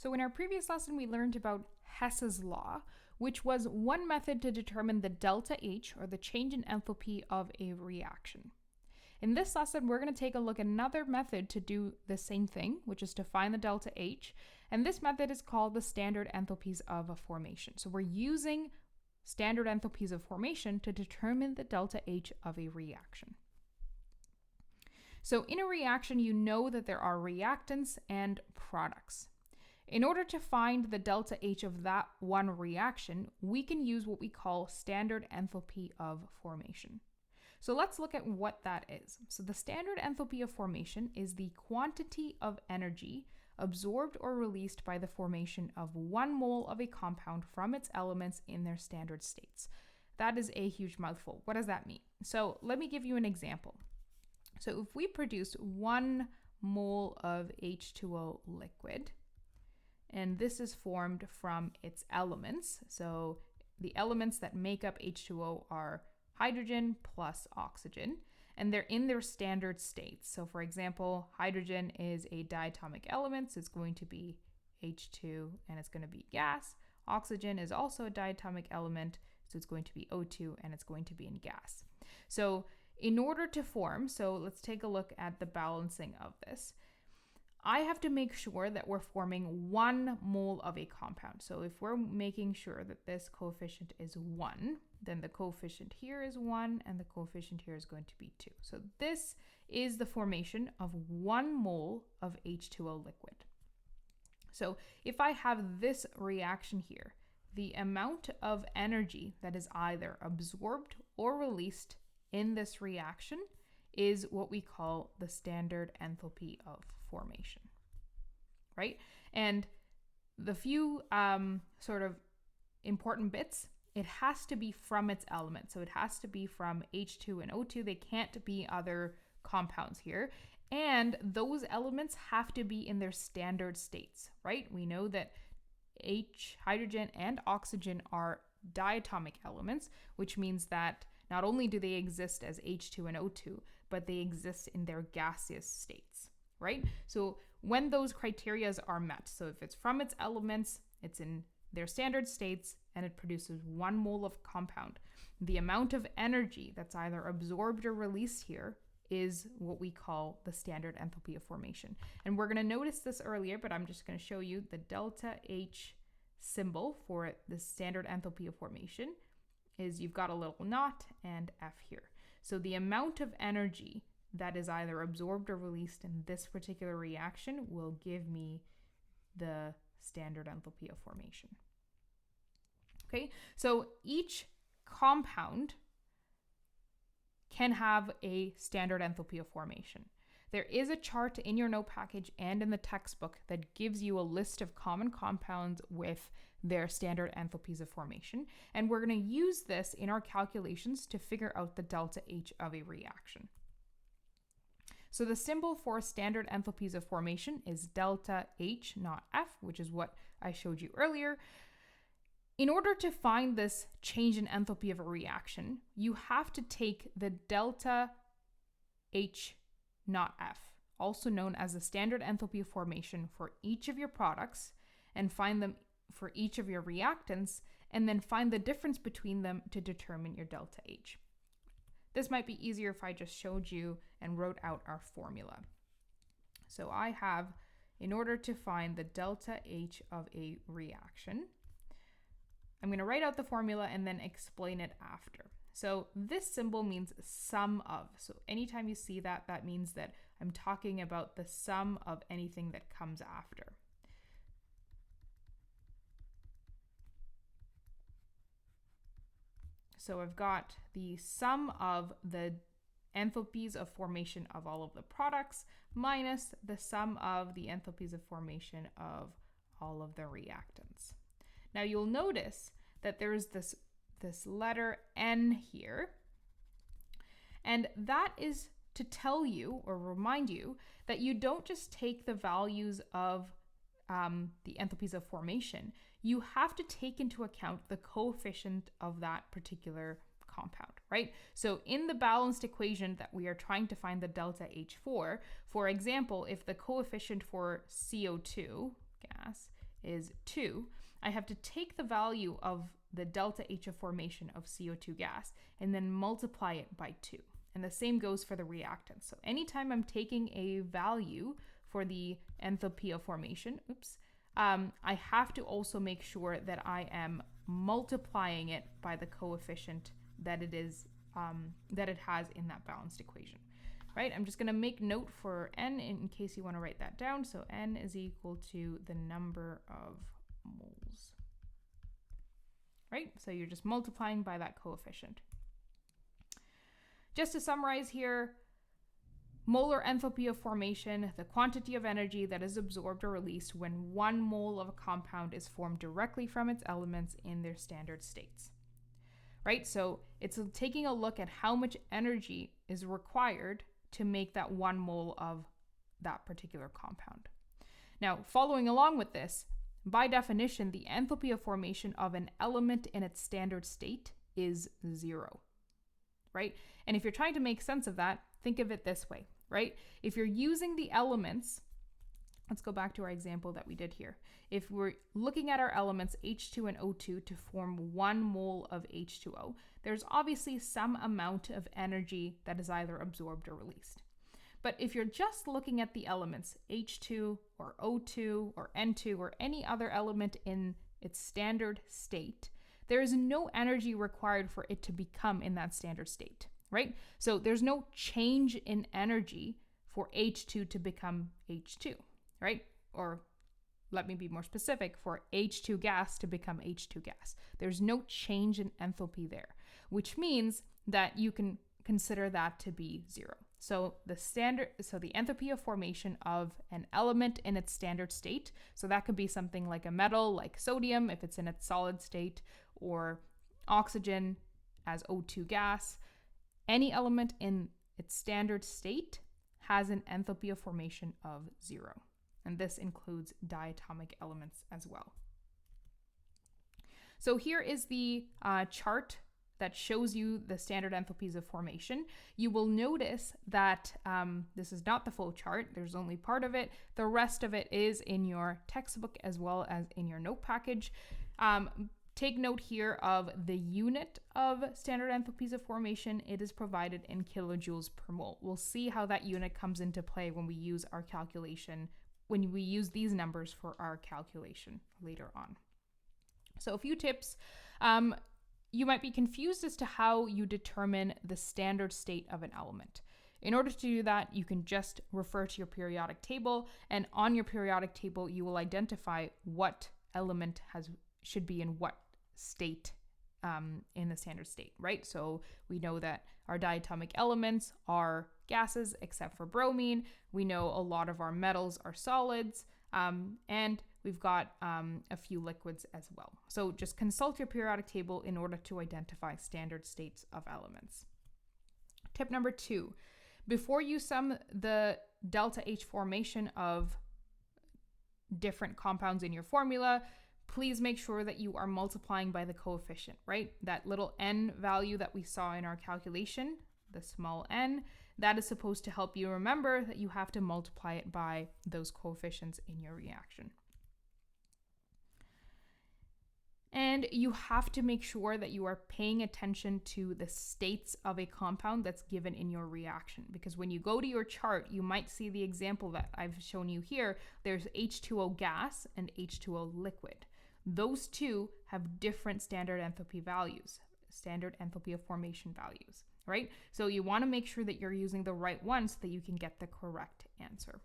So in our previous lesson, we learned about Hess's law, which was one method to determine the delta H, or the change in enthalpy of a reaction. In this lesson, we're going to take a look at another method to do the same thing, which is to find the delta H, and this method is called the standard enthalpies of a formation. So we're using standard enthalpies of formation to determine the delta H of a reaction. So in a reaction, you know that there are reactants and products. In order to find the delta H of that one reaction, we can use what we call standard enthalpy of formation. So let's look at what that is. So the standard enthalpy of formation is the quantity of energy absorbed or released by the formation of 1 mole of a compound from its elements in their standard states. That is a huge mouthful. What does that mean? So let me give you an example. So if we produce 1 mole of H2O liquid, and this is formed from its elements. So the elements that make up H2O are hydrogen plus oxygen, and they're in their standard states. So for example, hydrogen is a diatomic element, so it's going to be H2 and it's going to be gas. Oxygen is also a diatomic element, so it's going to be O2 and it's going to be in gas. So in order to form, so let's take a look at the balancing of this. I have to make sure that we're forming 1 mole of a compound. So if we're making sure that this coefficient is 1, then the coefficient here is 1 and the coefficient here is going to be 2. So this is the formation of 1 mole of H2O liquid. So if I have this reaction here, the amount of energy that is either absorbed or released in this reaction is what we call the standard enthalpy of formation, right? And the few sort of important bits, it has to be from its element. So it has to be from H2 and O2. They can't be other compounds here. And those elements have to be in their standard states, right? We know that hydrogen and oxygen are diatomic elements, which means that not only do they exist as H2 and O2, but they exist in their gaseous states, right? So when those criteria are met, so if it's from its elements, it's in their standard states, and it produces 1 mole of compound, the amount of energy that's either absorbed or released here is what we call the standard enthalpy of formation. And we're going to notice this earlier, but I'm just going to show you the delta H symbol for the standard enthalpy of formation is you've got a little naught and F here. So the amount of energy that is either absorbed or released in this particular reaction will give me the standard enthalpy of formation. Okay, so each compound can have a standard enthalpy of formation. There is a chart in your note package and in the textbook that gives you a list of common compounds with their standard enthalpies of formation. And we're going to use this in our calculations to figure out the delta H of a reaction. So the symbol for standard enthalpies of formation is delta H, not F, which is what I showed you earlier. In order to find this change in enthalpy of a reaction, you have to take the delta H, not F, also known as the standard enthalpy of formation for each of your products, and find them for each of your reactants, and then find the difference between them to determine your delta H. This might be easier if I just showed you and wrote out our formula. So I have, in order to find the delta H of a reaction, I'm going to write out the formula and then explain it after. So this symbol means sum of. So anytime you see that, that means that I'm talking about the sum of anything that comes after. So I've got the sum of the enthalpies of formation of all of the products minus the sum of the enthalpies of formation of all of the reactants. Now you'll notice that there's this letter N here, and that is to tell you or remind you that you don't just take the values of the enthalpies of formation. You have to take into account the coefficient of that particular compound, right? So in the balanced equation that we are trying to find the delta H for example, if the coefficient for CO2 gas is 2, I have to take the value of the delta H of formation of CO2 gas and then multiply it by 2. And the same goes for the reactants. So anytime I'm taking a value for the enthalpy of formation, I have to also make sure that I am multiplying it by the coefficient that it has in that balanced equation. Right? I'm just going to make note for n in case you want to write that down. So n is equal to the number of moles. Right? So you're just multiplying by that coefficient. Just to summarize here, molar enthalpy of formation, the quantity of energy that is absorbed or released when 1 mole of a compound is formed directly from its elements in their standard states. Right? So it's taking a look at how much energy is required to make that 1 mole of that particular compound. Now, following along with this, by definition, the enthalpy of formation of an element in its standard state is 0. Right? And if you're trying to make sense of that, think of it this way, right? If you're using the elements, let's go back to our example that we did here. If we're looking at our elements H2 and O2 to form 1 mole of H2O, there's obviously some amount of energy that is either absorbed or released. But if you're just looking at the elements H2 or O2 or N2 or any other element in its standard state, there is no energy required for it to become in that standard state, right? So there's no change in energy for H2 to become H2, right? Or let me be more specific, for H2 gas to become H2 gas. There's no change in enthalpy there, which means that you can consider that to be 0. So the enthalpy of formation of an element in its standard state, so that could be something like a metal, like sodium, if it's in its solid state, or oxygen as O2 gas. Any element in its standard state has an enthalpy of formation of 0. And this includes diatomic elements as well. So here is the chart that shows you the standard enthalpies of formation. You will notice that this is not the full chart. There's only part of it. The rest of it is in your textbook as well as in your note package. Take note here of the unit of standard enthalpies of formation. It is provided in kilojoules per mole. We'll see how that unit comes into play when we use our calculation, when we use these numbers for our calculation later on. So a few tips. You might be confused as to how you determine the standard state of an element. In order to do that, you can just refer to your periodic table, and on your periodic table, you will identify what element should be in what state in the standard state, right? So we know that our diatomic elements are gases except for bromine. We know a lot of our metals are solids, and we've got a few liquids as well. So just consult your periodic table in order to identify standard states of elements. Tip number 2, before you sum the delta H formation of different compounds in your formula, please make sure that you are multiplying by the coefficient, right? That little n value that we saw in our calculation, the small n, that is supposed to help you remember that you have to multiply it by those coefficients in your reaction. And you have to make sure that you are paying attention to the states of a compound that's given in your reaction. Because when you go to your chart, you might see the example that I've shown you here. There's H2O gas and H2O liquid. Those two have different standard enthalpy values, standard enthalpy of formation values, right? So you want to make sure that you're using the right one so that you can get the correct answer.